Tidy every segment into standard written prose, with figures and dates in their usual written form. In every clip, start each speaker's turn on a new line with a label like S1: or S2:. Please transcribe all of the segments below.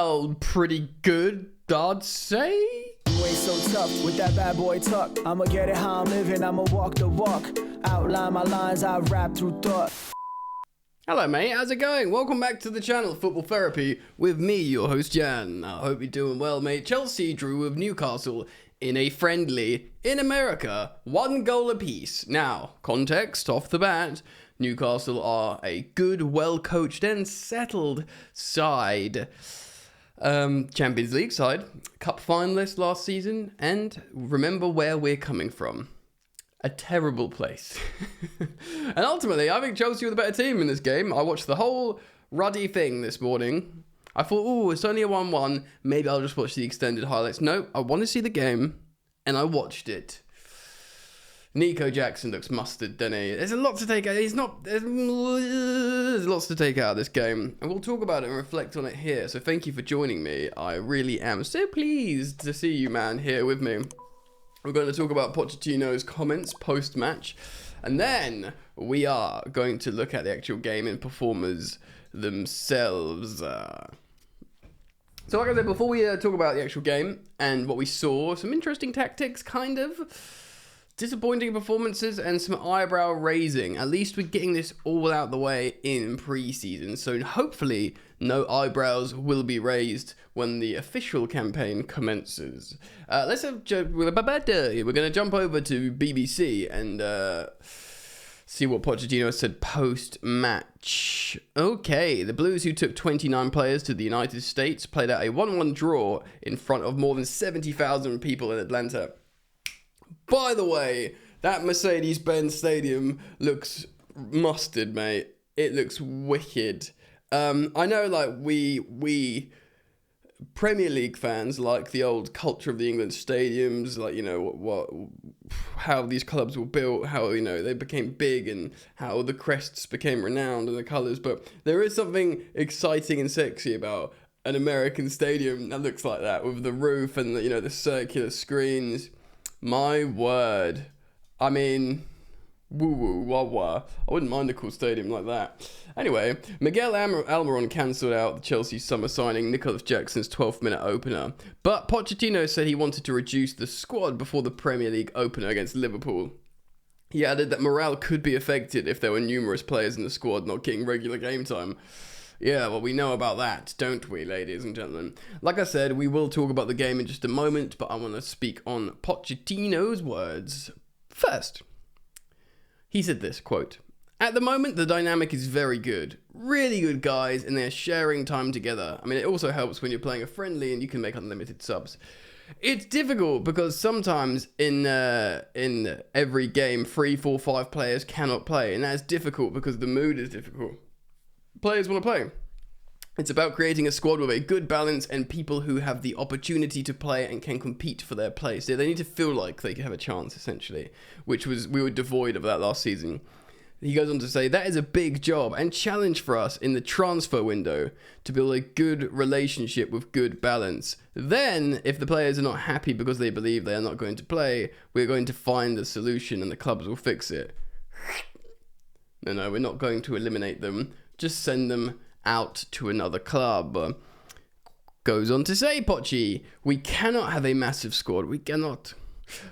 S1: well, pretty good, I'd say.
S2: You ain't so tough with that bad boy tuck. I'ma get it how I'm living, I'ma walk the walk. Outline my lines, I rap through thought.
S1: Hello mate, how's it going? Welcome back to the channel, Football Therapy, with me, your host Jan. I hope you're doing well, mate. Chelsea drew with Newcastle in a friendly in America, 1 goal apiece. Now, context off the bat, Newcastle are a good, well-coached and settled side. Champions League side, cup finalist last season, and remember where we're coming from. A terrible place. And ultimately, I think Chelsea were the better team in this game. I watched the whole ruddy thing this morning. I thought, oh, it's only a 1-1. Maybe I'll just watch the extended highlights. No, I want to see the game, and I watched it. Nico Jackson looks mustard, doesn't he? There's a lot to take out. There's lots to take out of this game. And we'll talk about it and reflect on it here. So thank you for joining me. I really am so pleased to see you, man, here with me. We're going to talk about Pochettino's comments post-match. And then we are going to look at the actual game and performers themselves. So like I said, before we talk about the actual game and what we saw, some interesting tactics, kind of. Disappointing performances and some eyebrow raising. At least we're getting this all out the way in pre-season. So hopefully no eyebrows will be raised when the official campaign commences. We're going to jump over to BBC and see what Pochettino said post-match. Okay, the Blues, who took 29 players to the United States, played out a 1-1 draw in front of more than 70,000 people in Atlanta. By the way, that Mercedes-Benz Stadium looks mustard, mate. It looks wicked. I know, like, we Premier League fans like the old culture of the England stadiums, like, you know, how these clubs were built, how, you know, they became big and how the crests became renowned and the colours. But there is something exciting and sexy about an American stadium that looks like that, with the roof and, you know, the circular screens. My word. I mean, woo-woo, wah-wah. I wouldn't mind a cool stadium like that. Anyway, Miguel Almiron cancelled out the Chelsea summer signing Nicholas Jackson's 12th minute opener. But Pochettino said he wanted to reduce the squad before the Premier League opener against Liverpool. He added that morale could be affected if there were numerous players in the squad not getting regular game time. Yeah, well, we know about that, don't we, ladies and gentlemen? Like I said, we will talk about the game in just a moment, but I want to speak on Pochettino's words first. He said this, quote, "At the moment, the dynamic is very good. Really good guys, and they're sharing time together. I mean, it also helps when you're playing a friendly and you can make unlimited subs. It's difficult because sometimes in every game, 3, 4, 5 players cannot play, and that's difficult because the mood is difficult. Players want to play. It's about creating a squad with a good balance and people who have the opportunity to play and can compete for their place. So they need to feel like they have a chance, essentially, we were devoid of that last season." He goes on to say, "That is a big job and challenge for us in the transfer window to build a good relationship with good balance. Then, if the players are not happy because they believe they are not going to play, we're going to find a solution and the clubs will fix it." No, we're not going to eliminate them. Just send them out to another club. Goes on to say, Pochi, "We cannot have a massive squad. We cannot.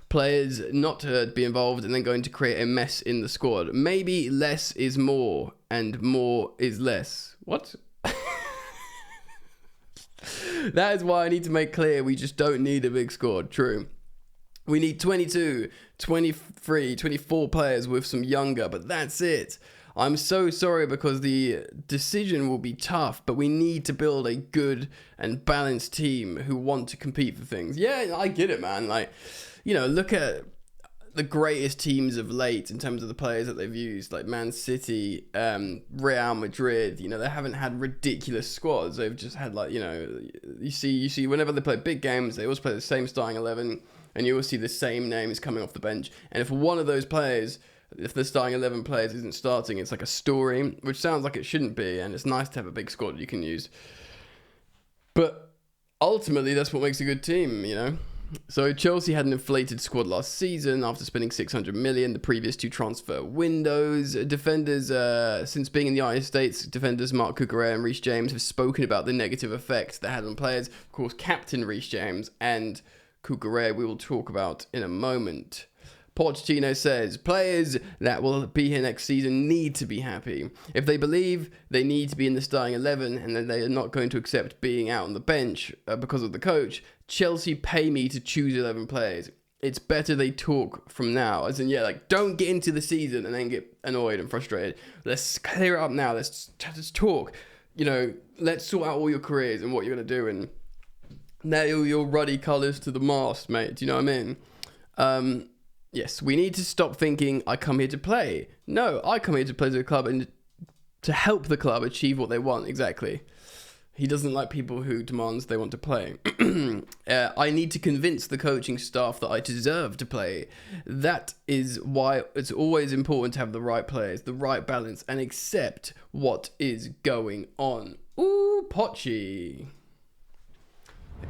S1: Players not to be involved and then going to create a mess in the squad. Maybe less is more and more is less." What? That is why I need to make clear we just don't need a big squad. True. We need 22, 23, 24 players with some younger, but that's it. I'm so sorry because the decision will be tough, but we need to build a good and balanced team who want to compete for things. Yeah, I get it, man. Like, you know, look at the greatest teams of late in terms of the players that they've used, like Man City, Real Madrid. You know, they haven't had ridiculous squads. They've just had, like, you know, you see whenever they play big games, they always play the same starting 11, and you always see the same names coming off the bench. And if one of those players, if the starting 11 players isn't starting, it's like a story, which sounds like it shouldn't be, and it's nice to have a big squad you can use. But ultimately, that's what makes a good team, you know? So Chelsea had an inflated squad last season after spending 600 million the previous 2 transfer windows. Defenders, since being in the United States, defenders Mark Cucurella and Reece James have spoken about the negative effects that had on players. Of course, captain Reece James and Cucurella we will talk about in a moment. Pochettino says players that will be here next season need to be happy. If they believe they need to be in the starting 11 and then they are not going to accept being out on the bench because of the coach, Chelsea pay me to choose 11 players. It's better they talk from now. As in, don't get into the season and then get annoyed and frustrated. Let's clear it up now. Let's talk. Let's sort out all your careers and what you're going to do and nail your ruddy colours to the mast, mate. Do you know what I mean? Yes, we need to stop thinking, I come here to play. No, I come here to play to the club and to help the club achieve what they want, exactly. He doesn't like people who demands they want to play. I need to convince the coaching staff that I deserve to play. That is why it's always important to have the right players, the right balance, and accept what is going on. Ooh, Pochi.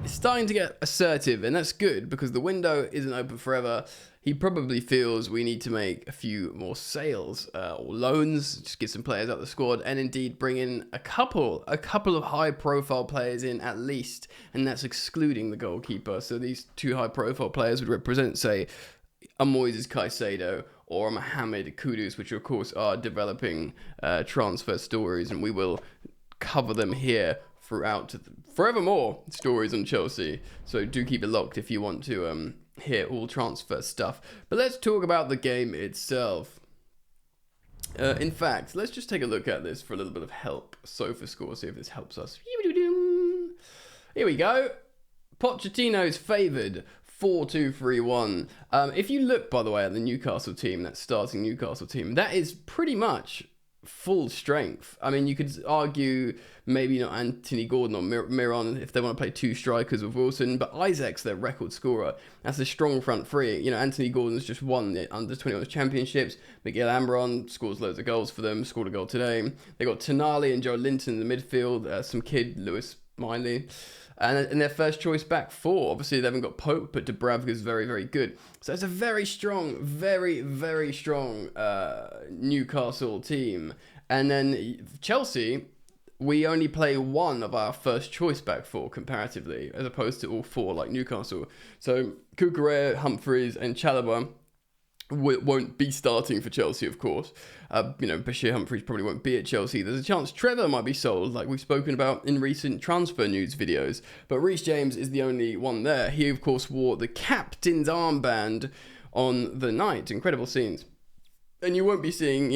S1: It's starting to get assertive, and that's good because the window isn't open forever. He probably feels we need to make a few more sales or loans, just get some players out of the squad, and indeed bring in a couple of high-profile players in at least, and that's excluding the goalkeeper. So these 2 high-profile players would represent, say, a Moises Caicedo or a Mohamed Kudus, which of course are developing transfer stories, and we will cover them here throughout forevermore stories on Chelsea. So do keep it locked if you want to hear all transfer stuff. But let's talk about the game itself. In fact, let's just take a look at this for a little bit of help. SofaScore, see if this helps us. Here we go. Pochettino's favoured 4-2-3-1. If you look, by the way, at the Newcastle team, that starting Newcastle team, that is pretty much full strength. I mean, you could argue maybe not Anthony Gordon or Miron if they want to play 2 strikers with Wilson, but Isaac's their record scorer. That's a strong front 3. Anthony Gordon's just won the under-21 championships. Miguel Almiron scores loads of goals for them, scored a goal today. They got Tonali and Joe Linton in the midfield, some kid, Lewis Miley. And their first choice back 4. Obviously, they haven't got Pope, but Dubravka's very, very good. So it's a very strong, very, very strong Newcastle team. And then Chelsea, we only play 1 of our first choice back 4 comparatively, as opposed to all 4 like Newcastle. So Cucurella, Humphreys, and Chalobah won't be starting for Chelsea, of course. Bashir Humphreys probably won't be at Chelsea. There's a chance Trevor might be sold, like we've spoken about in recent transfer news videos. But Reece James is the only one there. He, of course, wore the captain's armband on the night. Incredible scenes. And you won't be seeing,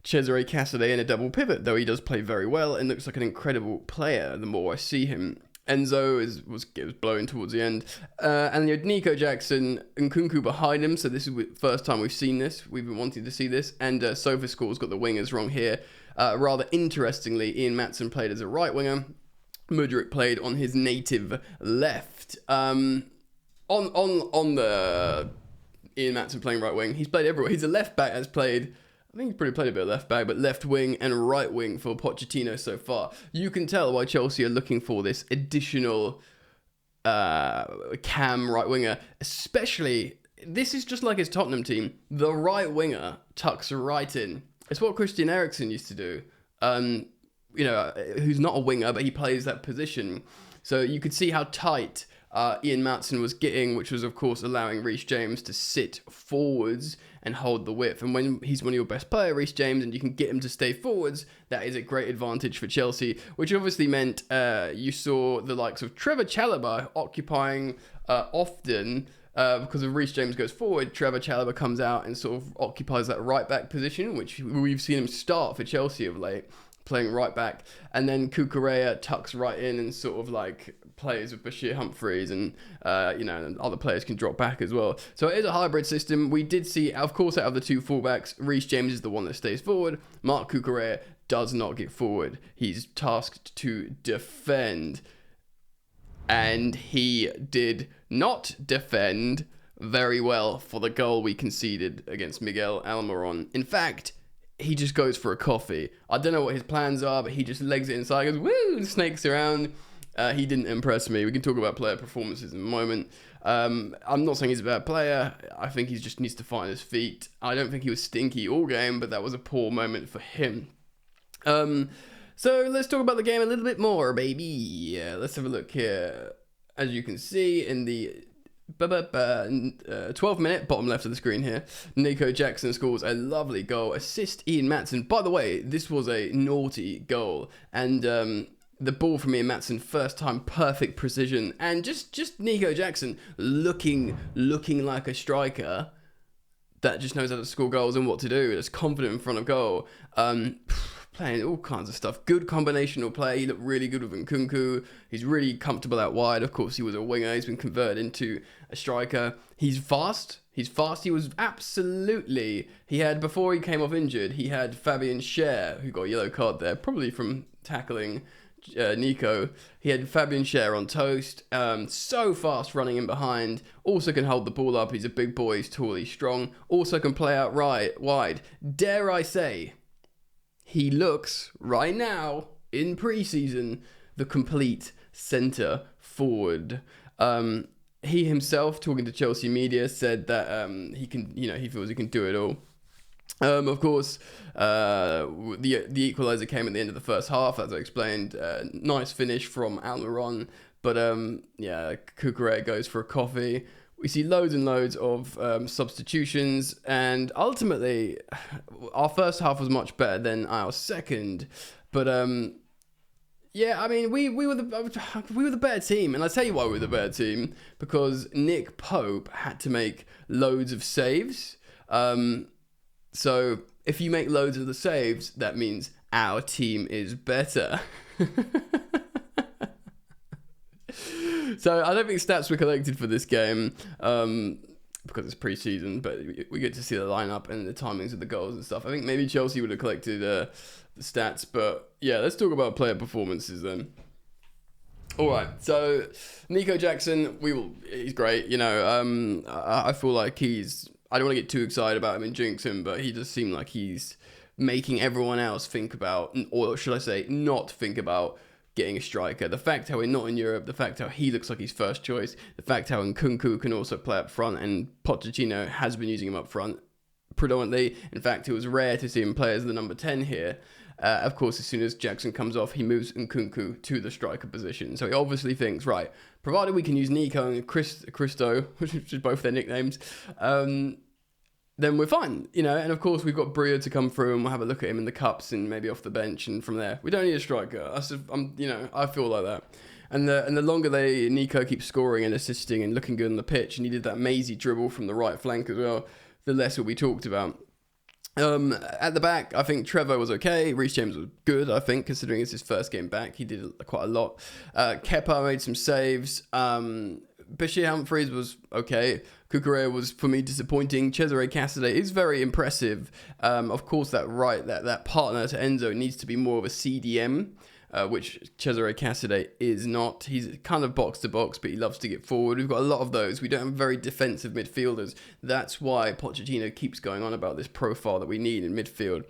S1: Cesare Casadei in a double pivot, though he does play very well and looks like an incredible player the more I see him. Enzo was blown towards the end. And you had Nico Jackson and Nkunku behind him. So this is the first time we've seen this. We've been wanting to see this. And SofaScore's got the wingers wrong here. Rather interestingly, Ian Maatsen played as a right winger. Mudryk played on his native left. On the Ian Maatsen playing right wing, he's played everywhere. He's a left back, I think he's probably played a bit of left back, but left wing and right wing for Pochettino so far. You can tell why Chelsea are looking for this additional cam right winger, especially, this is just like his Tottenham team, the right winger tucks right in. It's what Christian Eriksen used to do, who's not a winger, but he plays that position. So you could see how tight Ian Maatsen was getting, which was, of course, allowing Reece James to sit forwards and hold the width. And when he's one of your best players, Reece James, and you can get him to stay forwards, that is a great advantage for Chelsea, which obviously meant you saw the likes of Trevor Chalobah occupying often, because if Reece James goes forward, Trevor Chalobah comes out and sort of occupies that right back position, which we've seen him start for Chelsea of late, playing right back. And then Cucurella tucks right in and sort of like plays with Bashir Humphreys, and and other players can drop back as well. So it is a hybrid system. We did see, of course, out of the 2 fullbacks, Reece James is the one that stays forward. Mark Cucurella does not get forward. He's tasked to defend, and he did not defend very well for the goal we conceded against Miguel Almiron. In fact, he just goes for a coffee. I don't know what his plans are, but he just legs it inside, goes, woo, snakes around. He didn't impress me. We can talk about player performances in a moment. I'm not saying he's a bad player. I think he just needs to find his feet. I don't think he was stinky all game, but that was a poor moment for him. So let's talk about the game a little bit more, baby. Yeah, let's have a look here. As you can see in the 12th minute, bottom left of the screen here, Nico Jackson scores a lovely goal. Assist Ian Maatsen. By the way, this was a naughty goal. And the ball from Ian Maatsen, first time, perfect precision. And just Nico Jackson looking like a striker that just knows how to score goals and what to do. That's confident in front of goal. Playing all kinds of stuff. Good combinational play. He looked really good with Nkunku. He's really comfortable out wide. Of course, he was a winger. He's been converted into a striker. He's fast. He was absolutely... He had, before he came off injured, he had Fabian Schär, who got a yellow card there, probably from tackling Nico. He had Fabian Schär on toast. So fast running in behind. Also can hold the ball up. He's a big boy. He's tall. He's strong. Also can play out wide. Dare I say... He looks, right now, in pre-season, the complete centre forward. He himself, talking to Chelsea media, said that he feels he can do it all. Of course, the equaliser came at the end of the first half, as I explained. Nice finish from Almiron, but Cucurella goes for a coffee. We see loads and loads of substitutions, and ultimately, our first half was much better than our second. But we were the better team, and I'll tell you why we were the better team, because Nick Pope had to make loads of saves. So if you make loads of the saves, that means our team is better. So I don't think stats were collected for this game because it's pre-season, but we get to see the lineup and the timings of the goals and stuff. I think maybe Chelsea would have collected the stats, but yeah, let's talk about player performances then. All right, so Nico Jackson, he's great. I feel like I don't want to get too excited about him and jinx him, but he does seem like he's making everyone else think about, or should I say, not think about getting a striker. The fact how we're not in Europe, the fact how he looks like his first choice, the fact how Nkunku can also play up front, and Pochettino has been using him up front predominantly. In fact, it was rare to see him play as the number 10 here. Of course, as soon as Jackson comes off, he moves Nkunku to the striker position. So he obviously thinks, right, provided we can use Nico and Christo, which is both their nicknames, then we're fine, and of course we've got Bria to come through and we'll have a look at him in the cups and maybe off the bench, and from there, we don't need a striker. I feel like that. And the longer Nico keeps scoring and assisting and looking good on the pitch, and he did that mazy dribble from the right flank as well, the less will be talked about. At the back, I think Trevor was okay. Reece James was good, I think, considering it's his first game back. He did quite a lot. Kepa made some saves. Bashir Humphries was okay. Cucurella was, for me, disappointing. Cesare Casadei is very impressive. Of course, that partner to Enzo needs to be more of a CDM, which Cesare Casadei is not. He's kind of box to box, but he loves to get forward. We've got a lot of those. We don't have very defensive midfielders. That's why Pochettino keeps going on about this profile that we need in midfield.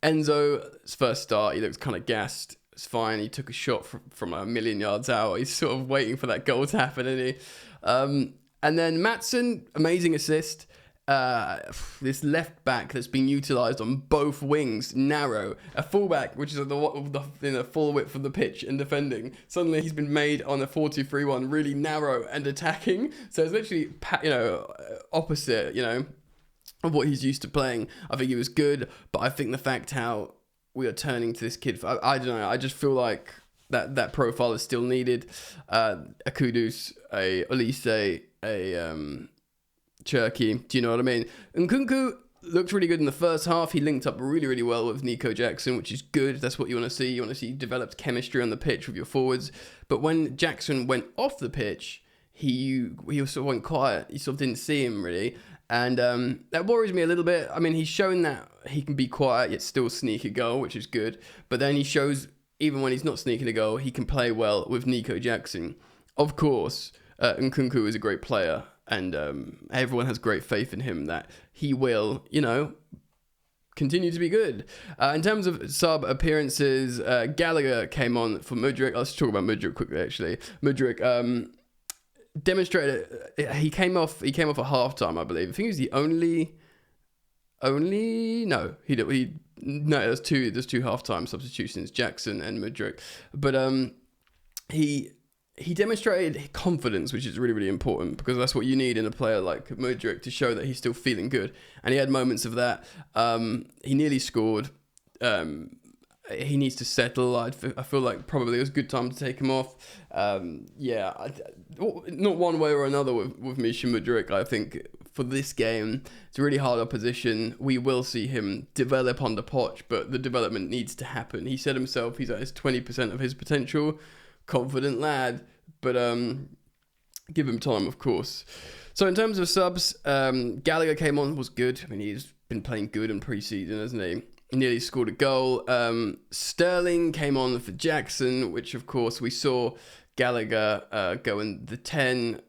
S1: Enzo's first start, he looks kind of gassed. It's fine. He took a shot from a million yards out. He's sort of waiting for that goal to happen, isn't he? And then Maatsen, amazing assist. This left back that's been utilised on both wings, narrow. A fullback, which is in the full width of the pitch and defending. Suddenly he's been made on a 4-2-3-1, really narrow and attacking. So it's literally, opposite, of what he's used to playing. I think he was good, but I think the fact how we are turning to this kid, I don't know, I just feel like that profile is still needed. A Kudus, a Olise, a Cherky, do you know what I mean? Nkunku looked really good in the first half. He linked up really, really well with Nico Jackson, which is good. That's what you want to see. You want to see developed chemistry on the pitch with your forwards. But when Jackson went off the pitch, he sort of went quiet. You sort of didn't see him really. And that worries me a little bit. I mean, he's shown that he can be quiet yet still sneak a goal, which is good. But then he shows, even when he's not sneaking a goal, he can play well with Nico Jackson. Of course, Nkunku is a great player, and everyone has great faith in him that he will, continue to be good. In terms of sub appearances, Gallagher came on for Mudryk. Let's talk about Mudryk quickly. Actually, Mudryk demonstrated. He came off at halftime, I believe. I think he was the only. No, there's two halftime substitutions, Jackson and Mudryk, but he demonstrated confidence, which is really, really important, because that's what you need in a player like Mudryk to show that he's still feeling good. And he had moments of that. He nearly scored. He needs to settle. I feel like probably it was a good time to take him off. Not one way or another with Misha Mudryk. I think for this game, it's a really hard opposition. We will see him develop under Poch, but the development needs to happen. He said himself he's at his 20% of his potential. Confident lad, but give him time, of course. So in terms of subs, Gallagher came on, was good. I mean, he's been playing good in pre-season, hasn't he? He nearly scored a goal. Sterling came on for Jackson, which of course we saw Gallagher go in the 10.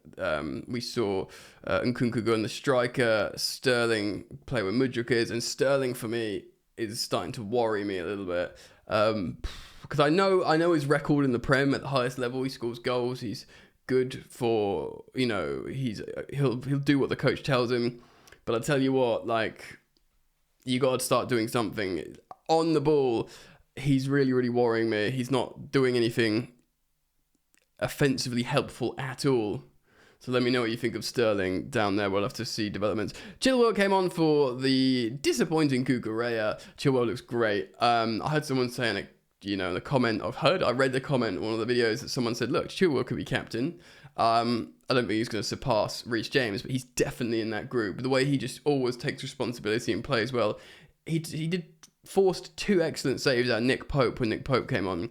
S1: We saw Nkunku go in the striker. Sterling play where Mudryk is, and Sterling for me is starting to worry me a little bit. Because I know his record in the Prem at the highest level. He scores goals. He's good for, he'll do what the coach tells him. But I tell you what, like, you got to start doing something on the ball. He's really, really worrying me. He's not doing anything offensively helpful at all. So let me know what you think of Sterling down there. We'll have to see developments. Chilwell came on for the disappointing Cucurella. Chilwell looks great. I heard someone saying it, in the comment I read the comment in one of the videos that someone said, look, Chilwell could be captain. I don't think he's going to surpass Reece James, but he's definitely in that group. The way he just always takes responsibility and plays well. He forced 2 excellent saves out of Nick Pope when Nick Pope came on.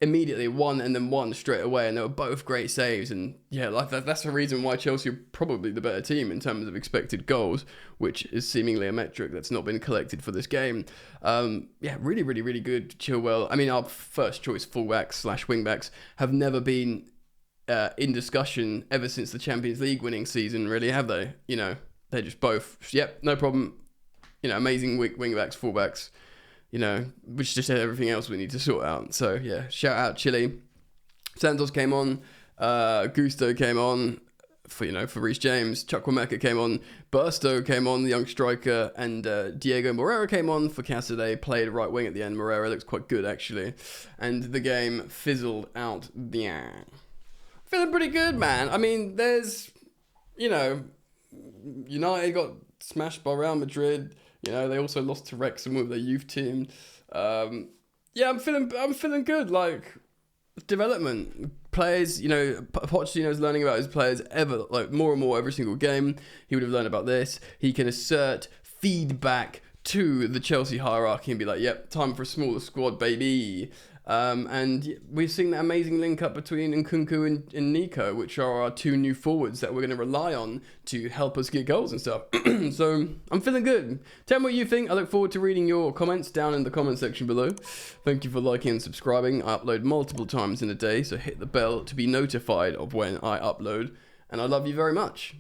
S1: Immediately one and then one straight away, and they were both great saves. And yeah, like that's the reason why Chelsea are probably the better team in terms of expected goals, which is seemingly a metric that's not been collected for this game. Really, really, really good. Chilwell. I mean, our first choice fullbacks / wingbacks have never been in discussion ever since the Champions League winning season, really, have they? They're just both, yep, no problem. Amazing wingbacks, fullbacks. Which just everything else we need to sort out. So yeah, shout out Chile. Santos came on, Gusto came on for Reece James. Chukwuemeka came on, Burstow came on, the young striker, and Diego Moreira came on for Casadei. Played right wing at the end. Moreira looks quite good actually, and the game fizzled out. Yeah, feeling pretty good, man. I mean, there's United got smashed by Real Madrid. They also lost to Wrexham with their youth team. I'm feeling good. Like, development. Players, Pochettino's learning about his players more and more every single game. He would have learned about this. He can assert feedback to the Chelsea hierarchy and be like, yep, time for a smaller squad, baby. And we're seeing that amazing link up between Nkunku and Nico, which are our 2 new forwards that we're going to rely on to help us get goals and stuff. So I'm feeling good. Tell me what you think. I look forward to reading your comments down in the comment section below. Thank you for liking and subscribing. I upload multiple times in a day, so hit the bell to be notified of when I upload. And I love you very much.